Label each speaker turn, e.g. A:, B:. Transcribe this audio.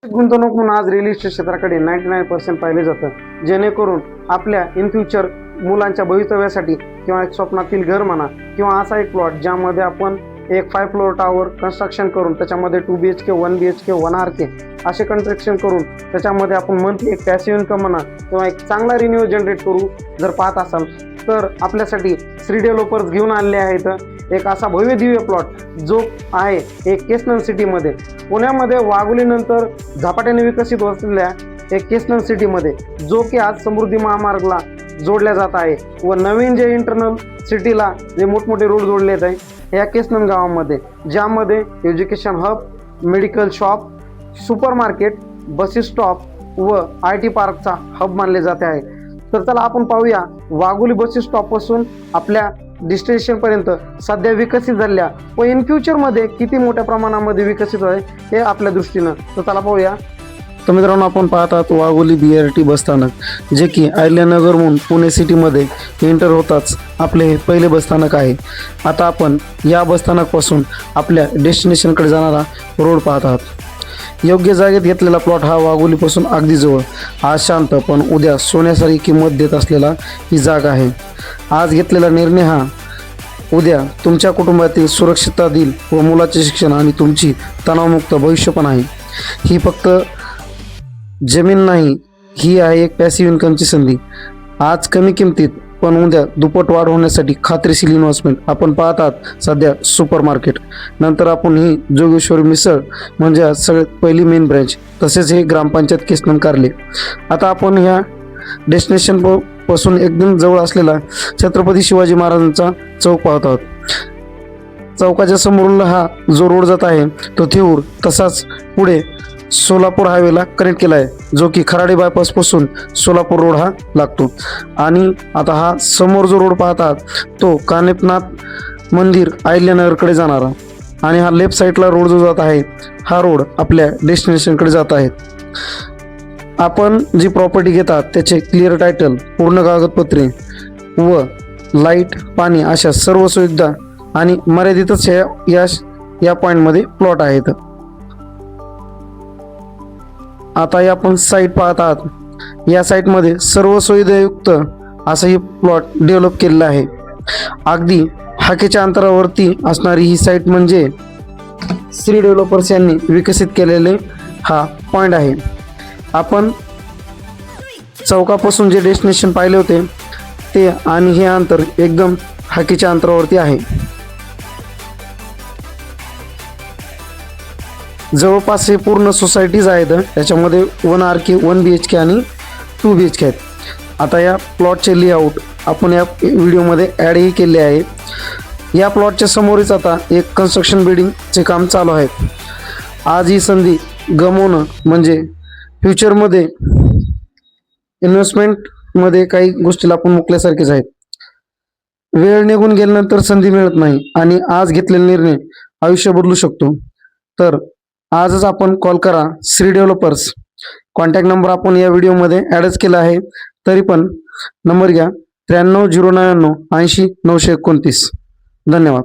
A: गुंतवणूक म्हणून आज रिअल इस्टेट क्षेत्राकडे 99% पाहिले जातं, जेणेकरून आपल्या इन फ्युचर मुलांच्या भवितव्यासाठी किंवा एक स्वप्नातील घर म्हणा किंवा असा एक प्लॉट ज्यामध्ये आपण एक 5 फ्लोअर टावर कन्स्ट्रक्शन करून त्याच्यामध्ये 2 BHK 1 BHK 1 RK असे कन्स्ट्रक्शन करून त्याच्यामध्ये आपण मंथली एक पॅसिव्ह इन्कम म्हणा किंवा एक चांगला रिन्यू जनरेट करू जर पाहत असाल तर आपल्यासाठी श्री डेव्हलपर्स घेऊन आलेले आहेत एक असा भव्य दिव्य प्लॉट जो आहे एक केसनन सिटीमध्ये, पुण्यामध्ये वाघोलीनंतर झपाट्याने विकसित असलेल्या एक केसनन सिटीमध्ये, जो की आज समृद्धी महामार्गला जोडल्या जात आहे व नवीन जे इंटरनल सिटीला जे मोठमोठे रोड जोडले आहेत आहे या केसनन गावामध्ये, ज्यामध्ये education hub, medical shop, super market, buses stop व IT पार्कचा हब मानले जाते आहे. तर चला आपण पाहूया वाघोली बसेस स्टॉपपासून आपल्या डेस्टिनेशनपर्यंत सध्या विकसित झालेल्या व इन फ्युचरमध्ये किती मोठ्या प्रमाणामध्ये विकसित आहे हे आपल्या दृष्टीनं. तर चला पाहूया. तर मित्रांनो, आपण पाहत आहात वाघोली BRT बसस्थानक, जे की अहिल्यानगरहून पुणे सिटीमध्ये एंटर होताच आपले हे पहिले बसस्थानक आहे. आता आपण या बसस्थानकपासून आपल्या डेस्टिनेशनकडे जाणारा रोड पाहत आहात. योग्य जागेत घेतलेला प्लॉट हा वाघोलीपासून अगदी जवळ, आज शांत पण उद्या सोन्यासारखी किंमत देत असलेला ही जागा आहे. आज घेतलेला निर्णय हा उद्या तुमच्या कुटुंबातील सुरक्षितता देईल व मुलाचे शिक्षण आणि तुमची तणावमुक्त भविष्य पण आहे. ही फक्त जमीन नाही, ही आहे एक पॅसिव्ह इन्कमची संधी. आज कमी किमतीत पण उद्या दुप्पट वाढ होण्यासाठी खात्रीशीर इन्व्हेस्टमेंट. आपण पाहत आहात सध्या सुपर मार्केट, नंतर आपण ही जोगेश्वरी मिसळ म्हणजे आज सगळ्यात पहिली मेन ब्रँच, तसेच हे ग्रामपंचायत केसनन कारले. आता आपण ह्या डेस्टिनेशन पासून एकदम जवळ असलेला छत्रपती शिवाजी महाराजांचा चौक पाहत आहोत. चौकाच्या समोरून हा जो रोड जात आहे तो थेऊर, तसाच पुढे सोलापूर हायवेला कनेक्ट केला आहे, जो की खराडी बायपास पासून सोलापूर रोड हा लागतो. आणि आता हा समोर जो रोड पाहतात तो कानिफनाथ मंदिर अहिल्यानगरकडे जाणारा, आणि हा लेफ्ट साईडला रोड जो जात आहे हा रोड आपल्या डेस्टिनेशनकडे जात आहे. आपण जी प्रॉपर्टी घेतात त्याचे क्लिअर टायटल, पूर्ण कागदपत्रे व लाईट, पाणी अशा सर्व सुविधा आणि मर्यादितच या पॉईंटमध्ये प्लॉट आहेत. आता या आपण साईट पाहत आहात. या साईटमध्ये सर्व सुविधायुक्त असं ही प्लॉट डेव्हलप केलेलं आहे. अगदी हाकेच्या अंतरावरती असणारी ही साईट म्हणजे श्री डेव्हलपर्स यांनी विकसित केलेले हा पॉईंट आहे. आपण चौकापासून जे डेस्टिनेशन पाहिले होते ते आणि हे अंतर एकदम हाकेच्या अंतरावरती आहे. जवळपास हे पूर्ण सोसायटीज आहेत, त्याच्यामध्ये 1 RK 1 BHK आणि 2 BHK आहेत. आता या प्लॉटचे लेआउट आपण या व्हिडिओमध्ये ॲडही केले आहे. या प्लॉटच्या समोरच आता एक कन्स्ट्रक्शन बिल्डिंगचे काम चालू आहे. आज ही संधी गमावणं म्हणजे फ्युचरमध्ये इन्व्हेस्टमेंटमध्ये काही गोष्टीला आपण मुकल्यासारखेच आहेत. वेळ निघून गेल्यानंतर संधी मिळत नाही आणि आज घेतलेला निर्णय आयुष्य बदलू शकतो. तर आजच आपण कॉल करा श्री डेव्हलपर्स. कॉन्टॅक्ट नंबर आपण या व्हिडिओमध्ये ॲडच केला आहे, तरी पण नंबर घ्या 93 099 80 929. धन्यवाद.